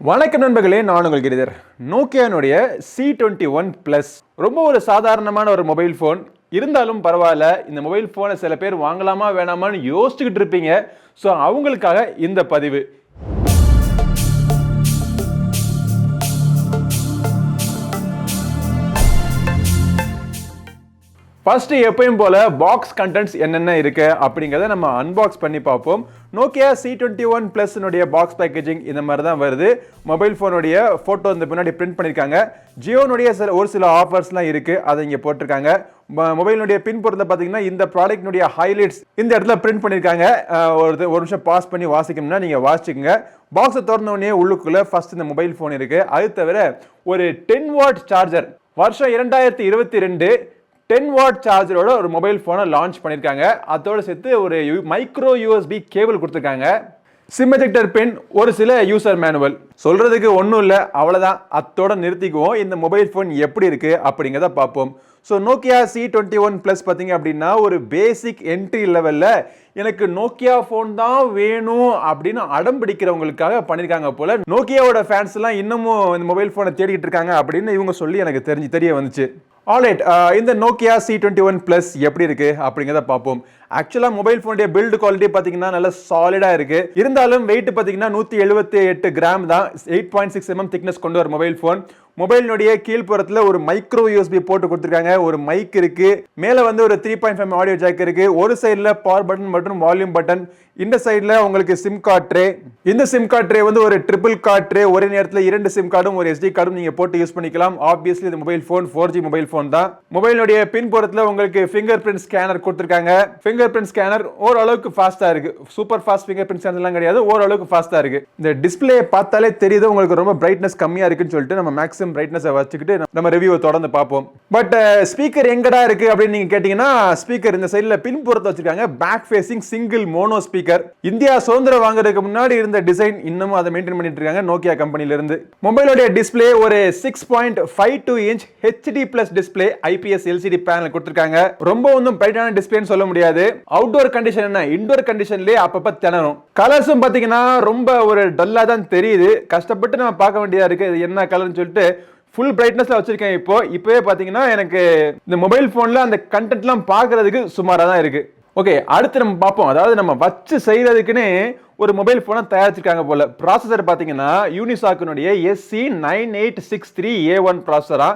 வணக்கம் நண்பர்களே, நான் உங்கள் கிரிதர். நோக்கியானுடைய C21 Plus ரொம்ப ஒரு சாதாரணமான ஒரு மொபைல் ஃபோன். இருந்தாலும் பரவாயில்ல, இந்த மொபைல் ஃபோனை சில பேர் வாங்கலாமா வேணாமான்னு யோசிச்சுக்கிட்டு இருப்பீங்க. ஸோ அவங்களுக்காக இந்த பதிவு. ஃபர்ஸ்ட் எப்பயும் போல பாக்ஸ் கண்டென்ட்ஸ் என்னென்ன இருக்கு அப்படிங்கிறத நம்ம அன்பாக்ஸ் பண்ணி பார்ப்போம். Nokia C21 Plus box packaging இந்த மாதிரி தான் வருது. மொபைல் ஃபோனுடைய ஃபோட்டோ இந்த பின்னாடி பிரிண்ட் பண்ணியிருக்காங்க. ஜியோனுடைய ஒரு சில ஆஃபர்ஸ்லாம் இருக்கு, அதை இங்கே போட்டிருக்காங்க. மொபைலுடைய பின்புறத்தை பார்த்தீங்கன்னா இந்த ப்ராடக்ட்னுடைய ஹைலைட்ஸ் இந்த இடத்துல பிரிண்ட் பண்ணியிருக்காங்க. ஒரு நிமிஷம் பாஸ் பண்ணி வாசிக்கணும்னா நீங்கள் வாசிச்சுக்கோங்க. பாக்ஸை திறந்தோடனே உள்ளுக்குள்ள ஃபர்ஸ்ட் இந்த மொபைல் ஃபோன் இருக்கு. அது தவிர ஒரு 10 வாட் சார்ஜர், வருஷம் 2022 10 வாட் சார்ஜரோட ஒரு மொபைல் ஃபோனை லான்ச் பண்ணியிருக்காங்க. அதோட சேர்த்து ஒரு மைக்ரோ USB கேபிள் கொடுத்துருக்காங்க. சிம் எஜெக்டர் பின், ஒரு சில யூசர் மேனுவல். சொல்றதுக்கு ஒன்றும் இல்லை, அவ்வளோதான். அத்தோட நிறுத்திக்குவோம். இந்த மொபைல் ஃபோன் எப்படி இருக்கு அப்படிங்கிறத பார்ப்போம். ஸோ நோக்கியா C21 Plus பார்த்தீங்க அப்படின்னா ஒரு பேசிக் என்ட்ரி லெவலில் எனக்கு நோக்கியா ஃபோன் தான் வேணும் அப்படின்னு அடம் பிடிக்கிறவங்களுக்காக பண்ணியிருக்காங்க போல. நோக்கியாவோட ஃபேன்ஸ் எல்லாம் இன்னமும் இந்த மொபைல் ஃபோனை தேடிட்டு இருக்காங்க அப்படின்னு இவங்க சொல்லி எனக்கு தெரிய வந்துச்சு. ஆல்ரைட், இந்த நோக்கியா C21 Plus எப்படி இருக்கு அப்படிங்கிறத பார்ப்போம். ஆக்சுவலாக மொபைல் ஃபோனுடைய பில்டு குவாலிட்டி பார்த்தீங்கன்னா நல்ல சாலிடாக இருக்கு. இருந்தாலும் வெயிட் பார்த்தீங்கன்னா 178 கிராம் தான். 8.6 mm திக்னஸ் கொண்டு வர மொபைல் ஃபோன். மொபைலினுடைய கீழ்ப்புறத்தில் ஒரு மைக்ரோ USB போட்டு கொடுத்துருக்காங்க. ஒரு மைக் இருக்கு. மேலே வந்து ஒரு 3.5 ஆடியோ ஜாக் இருக்கு. ஒரு சைடில் பவர் பட்டன் மற்றும் வால்யூம் பட்டன். இந்த சைடில் உங்களுக்கு சிம் கார்டு ட்ரே. இந்த சிம் கார்டு ட்ரே வந்து ஒரு ட்ரிபிள் கார்டு ட்ரே. ஒரே நேரத்தில் 2 சிம் கார்டும் ஒரு SD கார்டும் நீங்கள் போட்டு யூஸ் பண்ணிக்கலாம். ஆப்வியஸ்லி இந்த mobile phone 4G mobile phone தான். மொபைலுடைய பின்புறத்தில் உங்களுக்கு ஃபிங்கர் பிரிண்ட் ஸ்கேனர் கொடுத்துருக்காங்க. ஃபிங்கர் பிரிண்ட் ஸ்கேனர் ஓரளவுக்கு ஃபாஸ்ட்டாக இருக்கு. சூப்பர் ஃபாஸ்ட் ஃபிங்கர் பிரிண்ட் ஸ்கேனர்லாம் கிடையாது, ஓரளவுக்கு ஃபாஸ்ட்டாக இருக்கு. இந்த டிஸ்பிளே பார்த்தாலே தெரியுது உங்களுக்கு ரொம்ப பிரைட்னஸ் கம்மியாக இருக்குன்னு சொல்லிட்டு நம்ம மேக்ஸிமம் பிரைட்னஸை வச்சுக்கிட்டு நம்ம ரிவ்யூவை தொடர்ந்து பார்ப்போம். பட் ஸ்பீக்கர் எங்கடா இருக்கு அப்படின்னு நீங்க கேட்டீங்கன்னா, ஸ்பீக்கர் இந்த சைடில் பின்புறத்தை வச்சிருக்காங்க. Back facing single mono speaker. India சுதந்திரம் வாங்குறதுக்கு முன்னாடி இருந்த டிசைன் இன்னமும் அதை மெயின்டைன் பண்ணிட்டு இருக்காங்க நோக்கியா கம்பெனில இருந்து. மொபைலோட டிஸ்பிளே ஒரு 6.52 inch HD+ display IPS LCD panel கொடுத்திருக்காங்க. ரொம்ப ஒன்றும் பிரைட்டான டிஸ்பிளேன்னு சொல்ல முடியாது. அவுட்டோர் கண்டிஷன் என்ன, இன்டோர் கண்டிஷன்லயே அப்பப்ப திணறும். கலர்ஸும் பாத்தீங்கன்னா ரொம்ப ஒரு டல்லா தான் தெரியுது. கஷ்டப்பட்டு நம்ம பார்க்க வேண்டியதா இருக்கு இது என்ன கலர்னு சொல்லிட்டு. ஃபுல் பிரைட்னஸ்ல வச்சிருக்கேன். இப்போவே பாத்தீங்கன்னா எனக்கு இந்த மொபைல் போன்ல அந்த கண்டென்ட்லாம் பார்க்கிறதுக்கு சுமாரா தான் இருக்கு. ஓகே, அடுத்து நம்ம பார்ப்போம். அதாவது நம்ம வச்சு செய்யறதுக்குன்னு ஒரு மொபைல் போனை தயாரிச்சிருக்காங்க போல. ப்ராசஸர் பாத்தீங்கன்னா யூனிசாக்கினுடைய SC9863A1 ப்ராசஸரா.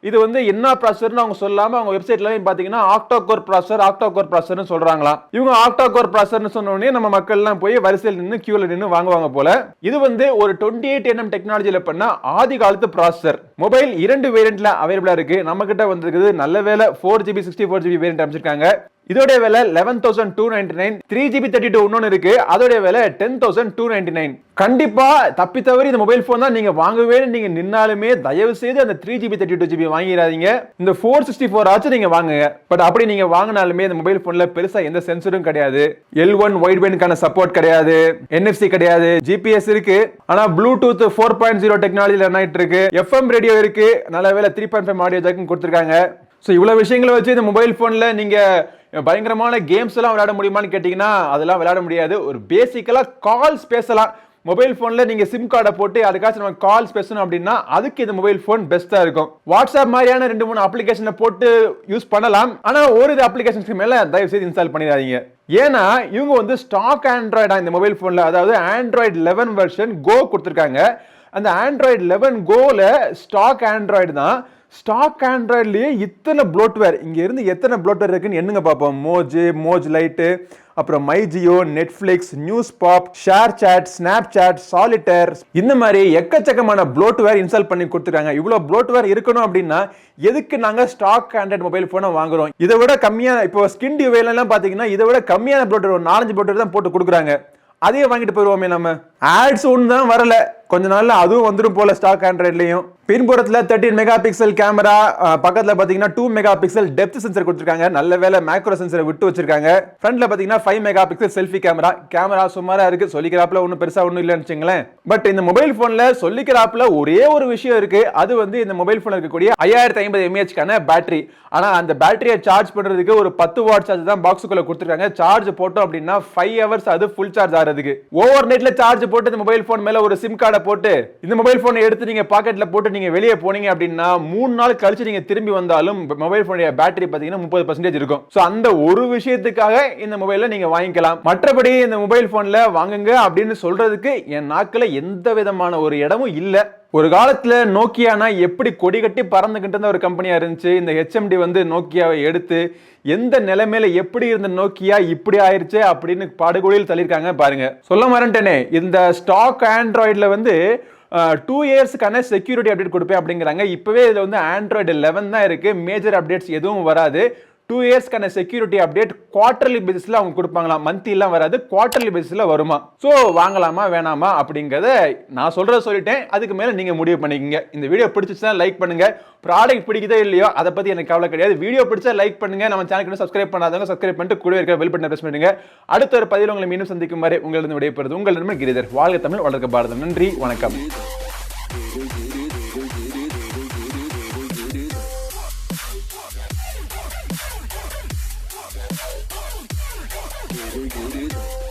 இது வந்து என்ன ப்ராசஸர்னு அவங்க சொல்லாம அவங்க வெப்சைட்ல பாத்தீங்கன்னா ஆக்டா கோர் ப்ராசஸர்னு சொல்றாங்களா. இவங்க ஆக்டா கோர் ப்ராசஸர்னு சொன்ன உடனே நம்ம மக்கள் எல்லாம் போய் வரிசையில் நின்று கியூல நின்று வாங்குவாங்க போல. இது வந்து ஒரு 28 nm டெக்னாலஜில பண்ண ஆதி காலத்து ப்ராசஸர். மொபைல் 2 வேரியன்ட்ல அவைலபிளா இருக்கு. நம்ம கிட்ட வந்திருக்குது நல்ல வேலை 4GB 64GB வேரியன்ட் அமைச்சிருக்காங்க. இதோட விலை 11,299. 3GB 32 இன்னொன்னு இருக்கு, அதோட விலை 10,299. கண்டிப்பா தப்பி தவறி இந்த மொபைல் போன் தான் நீங்க வாங்கவே நீங்க நின்னாலுமே தயவு செய்து அந்த 3GB 32GB வாங்கிடாதீங்க. இந்த 464 ஆச்சு நீங்க வாங்குங்க. பட் அப்படி நீங்க வாங்கினாலுமே இந்த மொபைல் போன்ல பெருசா எந்த சென்சரும் கிடையாது. L1 வைட் பேண்ட்கான சப்போர்ட் கிடையாது, NFC கிடையாது, GPS இருக்கு. ஆனா ப்ளூடூத் 4.0 டெக்னாலஜில ரன் ஆயிட்டு இருக்கு. FM ரேடியோ இருக்கு. நல்ல வேலை 3.5 ஆடியோ ஜாக்கும் கொடுத்திருக்காங்க. சோ இவ்வளவு விஷயங்களை வச்சு இந்த மொபைல் போன்ல நீங்க பயங்கரமான கேம்ஸ் எல்லாம் விளையாட முடியுமான்னு கேட்டீங்கன்னா அதெல்லாம் விளையாட முடியாது. ஒரு பேசிக்கலா கால்ஸ் பேசலாம். மொபைல் போன்ல நீங்க சிம் கார்டை போட்டு அதுக்காச்சும் நம்ம கால்ஸ் பேசணும் அப்படின்னா அதுக்கு இந்த மொபைல் போன் பெஸ்டா இருக்கும். வாட்ஸ்அப் மாதிரியான 2-3 அப்ளிகேஷனை போட்டு யூஸ் பண்ணலாம். ஆனா ஒரு அப்ளிகேஷன்ஸ்க்கு மேல தயவு செய்து இன்ஸ்டால் பண்ணிடாதீங்க. ஏன்னா இவங்க வந்து ஸ்டாக் ஆண்ட்ராய்டா இந்த மொபைல் போன்ல, அதாவது Android 11 வெர்ஷன் Go கொடுத்திருக்காங்க. அந்த Android 11 Goல ஸ்டாக் ஆண்ட்ராய்டு தான். ஸ்டாக் ஆண்ட்ராய்ட்லயே இத்தனை ப்ளோட்வேர், இங்க இருந்து எத்தனை ப்ளோட்வேர் இருக்குன்னு என்னங்க பார்ப்போம். மோஜ் லைட், அப்புறம் MyJio, Netflix, news pop, ShareChat, Snapchat, சாலிட்டர், இந்த மாதிரி எக்கச்சக்கமான ப்ளோட்வேர் இன்ஸ்டால் பண்ணி கொடுத்துருக்காங்க. இவ்வளவு ப்ளோட்வேர் இருக்கணும் அப்படின்னா எதுக்கு நாங்க ஸ்டாக் ஆண்ட்ராய்டு மொபைல் போனை வாங்குறோம்? இதை விட கம்மியான, இப்போ ஸ்கின் டிவைல எல்லாம் பாத்தீங்கன்னா இதை விட கம்மியான ப்ளோட்வேர் ஒரு 4-5 ப்ளோட்வேர் தான் போட்டு கொடுக்குறாங்க. அதையே வாங்கிட்டு போயிருவோமே நம்ம. ஆட்ஸ் ஒன்று தான் வரல, கொஞ்ச நாள்ல அதுவும் வந்துடும் போல ஸ்டாக் ஆண்ட்ராய்ட்லயும். பின்புறத்துல 13 மெகா பிக்சல் கேமரா, பக்கத்துல பாத்தீங்கன்னா 2 மெகா பிக்சல் டெப்த் சென்சர் கொடுத்திருக்காங்க. நல்ல வேலை மேக்ரோ சென்சரை விட்டு வச்சிருக்காங்க. ஃப்ரண்ட்ல பாத்தீங்கன்னா 5 மெகா பிக்சல் செல்ஃபி கேமரா சுமாரா இருக்கு. சொல்லிக்கிறாப்ல ஒன்றும் பெருசா ஒன்றும் இல்லைன்னு வச்சுங்களேன். பட் இந்த மொபைல் போன்ல சொல்லிக்கிறாப்ல ஒரே ஒரு விஷயம் இருக்கு. அது வந்து இந்த மொபைல் போன்ல இருக்கக்கூடிய 5050 mAh பேட்டரி. ஆனா அந்த பேட்டரியை சார்ஜ் பண்றதுக்கு ஒரு 10 வாட் சார்ஜ் தான் பாக்ஸுக்குள்ள கொடுத்திருக்காங்க. சார்ஜ் போட்டோம் அப்படின்னா 5 ஹவர்ஸ் அது ஃபுல் சார்ஜ் ஆகிறதுக்கு. ஓவர் நைட்ல சார்ஜ் போட்டு இந்த மொபைல் போன் மேல ஒரு சிம் கார்டை போட்டு இந்த மொபைல் போனை எடுத்து நீங்க பாக்கெட்ல போட்டு நீங்க வெளியே போனீங்க அப்படின்னா 3 நாள் கழிச்சு நீங்க திரும்பி வந்தாலும் மொபைல் போனுடைய பேட்டரி பாத்தீங்கன்னா 30% இருக்கும். சோ அந்த ஒரு விஷயத்துக்காக இந்த மொபைலை நீங்க வாங்கிக்கலாம். மற்றபடி இந்த மொபைல் போன்ல வாங்குங்க அப்படின்னு சொல்றதுக்கு என் நாக்குல எந்த விதமான ஒரு இடமும் இல்ல. ஒரு காலத்துல நோக்கியானா எப்படி கொடி கட்டி பறந்துகிட்டு இருந்த ஒரு கம்பெனியா இருந்துச்சு. இந்த HMD வந்து நோக்கியாவை எடுத்து எந்த நிலைமையில எப்படி இருந்த நோக்கியா இப்படி ஆயிருச்சு அப்படின்னு பாடுகொழியில் தள்ளியிருக்காங்க பாருங்க. சொல்ல மறந்துட்டேனே, இந்த ஸ்டாக் ஆண்ட்ராய்டுல வந்து 2 இயர்ஸ்க்கான செக்யூரிட்டி அப்டேட் கொடுப்பேன் அப்படிங்கிறாங்க. இப்பவே இதுல வந்து ஆண்ட்ராய்டு 11 தான் இருக்கு. மேஜர் அப்டேட்ஸ் எதுவும் வராது. 2 இயர்ஸ்க்கான செக்யூரிட்டி அப்டேட் குவார்டர்லி பேசிஸ்ல அவங்க கொடுப்பாங்களாம். மந்த்லி எல்லாம் வராது, குவார்டர்லி பேசிஸ்ல வருமா. சோ வாங்கலாமா வேணாமா அப்படிங்கறத நான் சொல்லிட்டேன். அதுக்கு மேல நீங்க முடிவு பண்ணிக்கங்க. இந்த வீடியோ பிடிச்சிச்சுன்னா லைக் பண்ணுங்க. ப்ராடக்ட் பிடிக்குதோ இல்லையோ அதை பத்தி எனக்கு கவலை கிடையாது. வீடியோ பிடிச்சா லைக் பண்ணுங்க. நம்ம சேனலுக்கு சப்ஸ்கிரைப் பண்ணாதவங்க சப்ஸ்கிரைப் பண்ணிட்டு கூடவே இருக்க பெல் பட்டனை பிரஸ் பண்ணுங்க. அடுத்த ஒரு பதிவில் உங்களை மீண்டும் சந்திக்கும் வரை உங்களிடம் விடைபெறுவது உங்கள் நண்பன் கிரிதர். வாழ்க தமிழ், வளர்க்க பாரதம். நன்றி, வணக்கம். Giri.